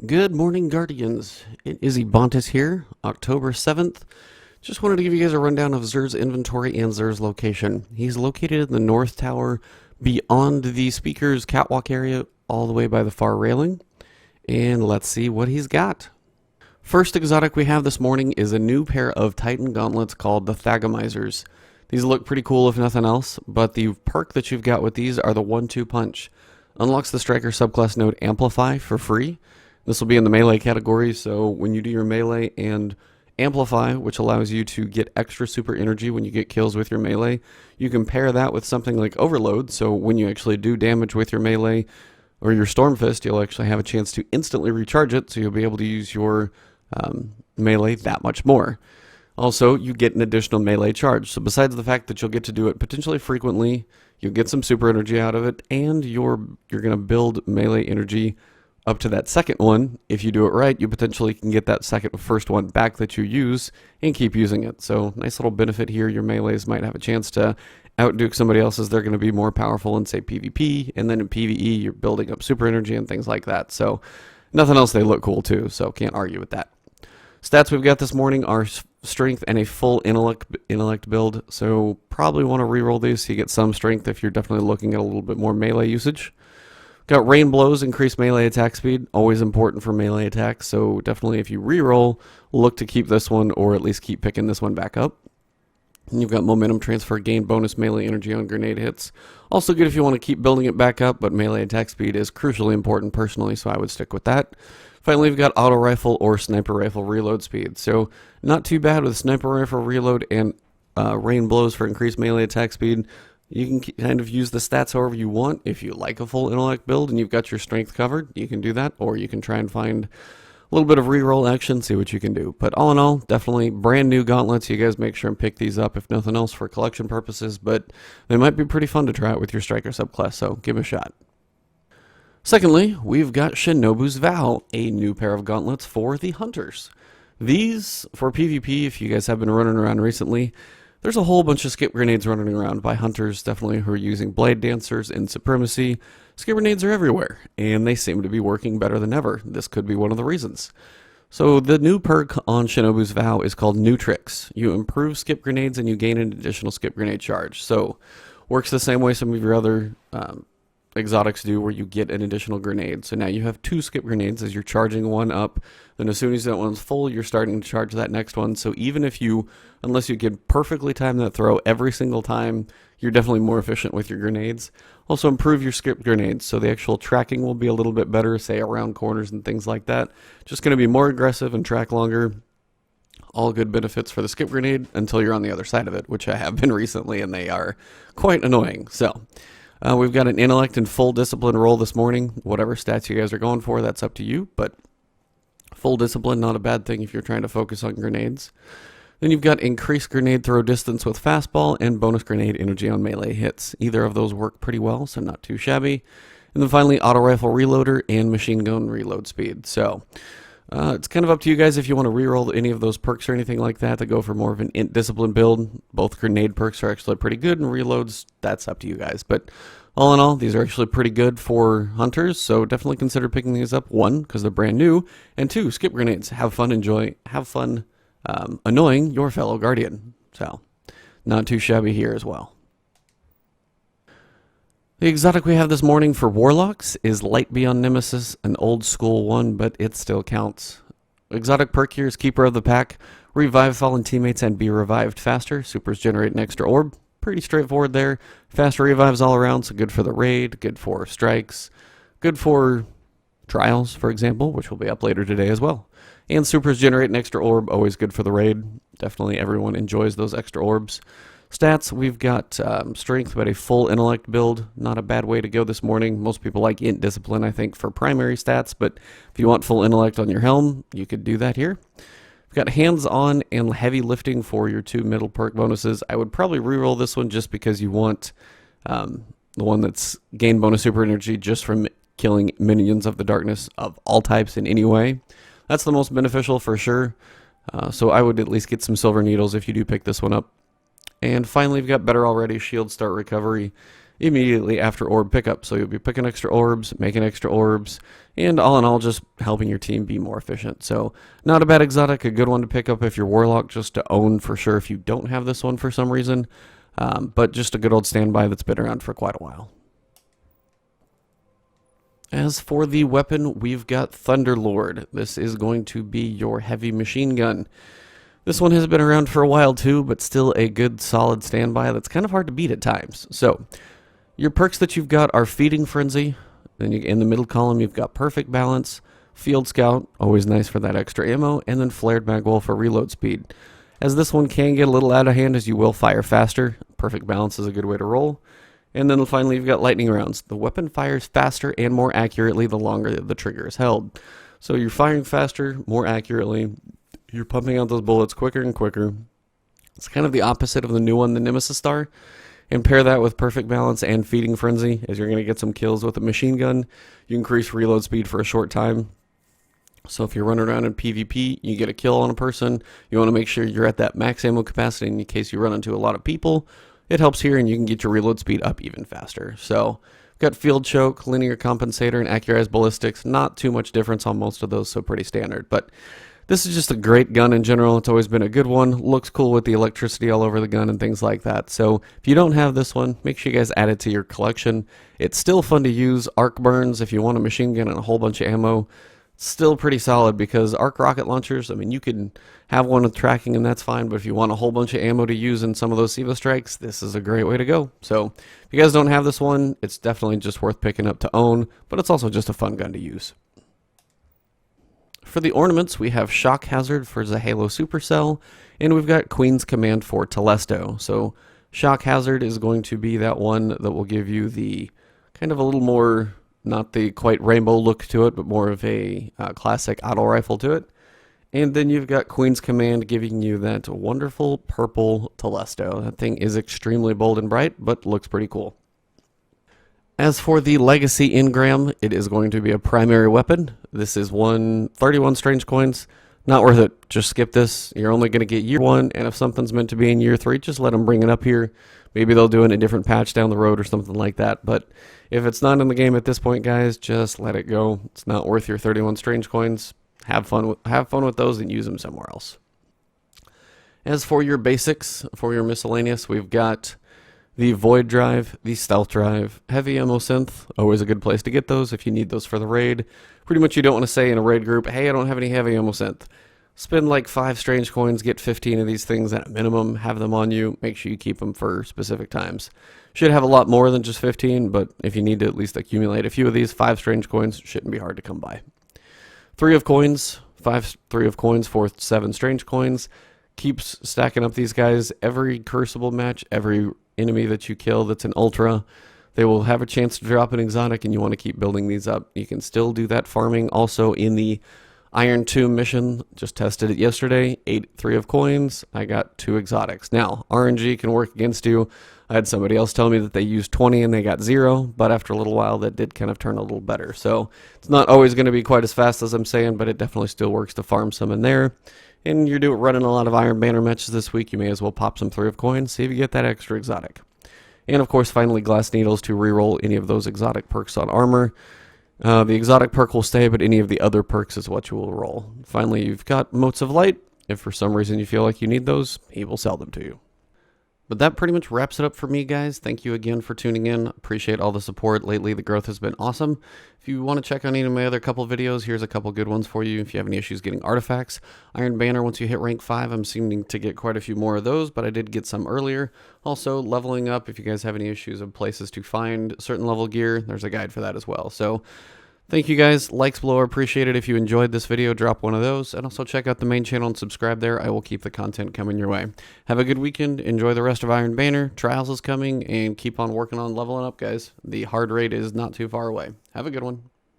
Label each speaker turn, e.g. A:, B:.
A: Good morning, Guardians. It is Ebontis here, October 7th. Just wanted to give you guys a rundown of Xur's inventory and Xur's location. He's located in the North Tower beyond the Speaker's catwalk area, all the way by the far railing. And let's see what he's got. First exotic we have this morning is a new pair of Titan gauntlets called the Thagomizers. These look pretty cool if nothing else, but the perk that you've got with these are the 1-2 punch. Unlocks the Striker subclass node Amplify for free. This will be in the melee category, so when you do your melee and Amplify, which allows you to get extra super energy when you get kills with your melee, you can pair that with something like Overload, so when you actually do damage with your melee or your Storm Fist, you'll actually have a chance to instantly recharge it, so you'll be able to use your melee that much more. Also, you get an additional melee charge, so besides the fact that you'll get to do it potentially frequently, you'll get some super energy out of it, and you're going to build melee energy up to that second one. If you do it right, you potentially can get that first one back that you use and keep using it. So nice little benefit here. Your melees might have a chance to outduke somebody else's. They're going to be more powerful in, say, PvP, and then in PvE, you're building up super energy and things like that. So nothing else, they look cool too, so can't argue with that. Stats we've got this morning are strength and a full intellect build, so probably want to reroll these so you get some strength if you're definitely looking at a little bit more melee usage. Got Rain Blows, increased melee attack speed, always important for melee attacks, so definitely if you reroll, look to keep this one, or at least keep picking this one back up. And you've got Momentum Transfer, gain bonus melee energy on grenade hits. Also good if you want to keep building it back up, but melee attack speed is crucially important personally, so I would stick with that. Finally, we've got Auto Rifle or Sniper Rifle reload speed, so not too bad with Sniper Rifle reload and Rain Blows for increased melee attack speed. You can kind of use the stats however you want. If you like a full intellect build and you've got your strength covered, you can do that, or you can try and find a little bit of reroll action, see what you can do. But all in all, definitely brand new gauntlets. You guys make sure and pick these up, if nothing else, for collection purposes, but they might be pretty fun to try out with your Striker subclass, so give them a shot. Secondly, we've got Shinobu's Vow, a new pair of gauntlets for the Hunters. These, for PvP, if you guys have been running around recently, there's a whole bunch of skip grenades running around by Hunters, definitely, who are using Blade Dancers in Supremacy. Skip grenades are everywhere, and they seem to be working better than ever. This could be one of the reasons. So the new perk on Shinobu's Vow is called New Tricks. You improve skip grenades and you gain an additional skip grenade charge. So works the same way some of your other exotics do, where you get an additional grenade. So now you have 2 skip grenades as you're charging one up. Then as soon as that one's full, you're starting to charge that next one. So even if you, unless you can perfectly time that throw every single time, you're definitely more efficient with your grenades. Also improve your skip grenades, so the actual tracking will be a little bit better, say around corners and things like that. Just going to be more aggressive and track longer. All good benefits for the skip grenade until you're on the other side of it, which I have been recently, and they are quite annoying. So we've got an intellect and full discipline roll this morning. Whatever stats you guys are going for, that's up to you, but full discipline, not a bad thing if you're trying to focus on grenades. Then you've got increased grenade throw distance with fastball and bonus grenade energy on melee hits. Either of those work pretty well, so not too shabby. And then finally, auto rifle reloader and machine gun reload speed. So it's kind of up to you guys if you want to reroll any of those perks or anything like that to go for more of an int discipline build. Both grenade perks are actually pretty good, and reloads, that's up to you guys. But all in all, these are actually pretty good for Hunters, so definitely consider picking these up. 1, because they're brand new, and 2, skip grenades. Have fun annoying your fellow Guardian. So not too shabby here as well. The exotic we have this morning for Warlocks is Light Beyond Nemesis, an old school one, but it still counts. Exotic perk here is Keeper of the Pack. Revive fallen teammates and be revived faster. Supers generate an extra orb. Pretty straightforward there. Faster revives all around, so good for the raid, good for strikes, good for trials, for example, which will be up later today as well. And supers generate an extra orb, always good for the raid. Definitely everyone enjoys those extra orbs. Stats, we've got strength, but a full intellect build. Not a bad way to go this morning. Most people like int discipline, I think, for primary stats, but if you want full intellect on your helm, you could do that here. We've got hands-on and heavy lifting for your 2 middle perk bonuses. I would probably reroll this one just because you want the one that's gain bonus super energy just from killing minions of the darkness of all types in any way. That's the most beneficial for sure. So I would at least get some silver needles if you do pick this one up. And finally, we've got Better Already Shield Start Recovery. immediately after orb pickup. So you'll be picking extra orbs, making extra orbs, and all in all, just helping your team be more efficient. So not a bad exotic, a good one to pick up if you're Warlock, just to own for sure if you don't have this one for some reason. But just a good old standby that's been around for quite a while. As for the weapon, we've got Thunderlord. This is going to be your heavy machine gun. This one has been around for a while too, but still a good solid standby that's kind of hard to beat at times. So, your perks that you've got are Feeding Frenzy. Then in the middle column, you've got Perfect Balance, Field Scout, always nice for that extra ammo, and then Flared Magwell for reload speed. As this one can get a little out of hand as you will fire faster, Perfect Balance is a good way to roll. And then finally, you've got lightning rounds. The weapon fires faster and more accurately the longer the trigger is held. So you're firing faster, more accurately. You're pumping out those bullets quicker and quicker. It's kind of the opposite of the new one, the Nemesis Star. And pair that with Perfect Balance and Feeding Frenzy, as you're going to get some kills with a machine gun. You increase reload speed for a short time. So if you're running around in PvP, you get a kill on a person, you want to make sure you're at that max ammo capacity in case you run into a lot of people. It helps here, and you can get your reload speed up even faster. So, we've got Field Choke, Linear Compensator, and Accurized Ballistics. Not too much difference on most of those, so pretty standard. But this is just a great gun in general. It's always been a good one. Looks cool with the electricity all over the gun and things like that. So, if you don't have this one, make sure you guys add it to your collection. It's still fun to use. Arc burns if you want a machine gun and a whole bunch of ammo. Still pretty solid because arc rocket launchers, I mean, you can have one with tracking and that's fine, but if you want a whole bunch of ammo to use in some of those SIVA strikes, this is a great way to go. So if you guys don't have this one, it's definitely just worth picking up to own, but it's also just a fun gun to use. For the ornaments, we have Shock Hazard for Zhalo Supercell, and we've got Queen's Command for Telesto. So Shock Hazard is going to be that one that will give you the kind of a little more, not the quite rainbow look to it, but more of a classic auto rifle to it. And then you've got Queen's Command giving you that wonderful purple Telesto. That thing is extremely bold and bright, but looks pretty cool. As for the Legacy Engram, it is going to be a primary weapon. This is 31 strange coins. Not worth it. Just skip this. You're only going to get year 1, and if something's meant to be in year 3, just let them bring it up here. Maybe they'll do it in a different patch down the road or something like that. But if it's not in the game at this point, guys, just let it go. It's not worth your 31 strange coins. Have fun with those and use them somewhere else. As for your basics, for your miscellaneous, we've got the Void Drive, the Stealth Drive, Heavy Ammo Synth, always a good place to get those if you need those for the raid. Pretty much you don't want to say in a raid group, hey, I don't have any Heavy Ammo Synth. Spend like 5 strange coins, get 15 of these things at a minimum, have them on you, make sure you keep them for specific times. Should have a lot more than just 15, but if you need to at least accumulate a few of these, 5 strange coins shouldn't be hard to come by. 3 of coins, 3 of coins for 7 strange coins. Keeps stacking up these guys. Every Crucible match, every enemy that you kill that's an Ultra, they will have a chance to drop an exotic, and you want to keep building these up. You can still do that farming also in the Iron Tomb mission. Just tested it yesterday. 3 of coins. I got 2 exotics. Now, RNG can work against you. I had somebody else tell me that they used 20 and they got 0, but after a little while that did kind of turn a little better. So it's not always going to be quite as fast as I'm saying, but it definitely still works to farm some in there. And you're running a lot of Iron Banner matches this week, you may as well pop some 3 of coins, see if you get that extra exotic. And of course, finally, Glass Needles to reroll any of those exotic perks on armor. The exotic perk will stay, but any of the other perks is what you will roll. Finally, you've got Motes of Light. If for some reason you feel like you need those, he will sell them to you. But that pretty much wraps it up for me, guys. Thank you again for tuning in. Appreciate all the support. Lately, the growth has been awesome. If you want to check on any of my other couple videos, here's a couple good ones for you. If you have any issues getting artifacts, Iron Banner, once you hit rank 5, I'm seeming to get quite a few more of those, but I did get some earlier. Also, leveling up, if you guys have any issues of places to find certain level gear, there's a guide for that as well. So, thank you guys. Likes below are appreciated. If you enjoyed this video, drop one of those. And also check out the main channel and subscribe there. I will keep the content coming your way. Have a good weekend. Enjoy the rest of Iron Banner. Trials is coming. And keep on working on leveling up, guys. The hard raid is not too far away. Have a good one.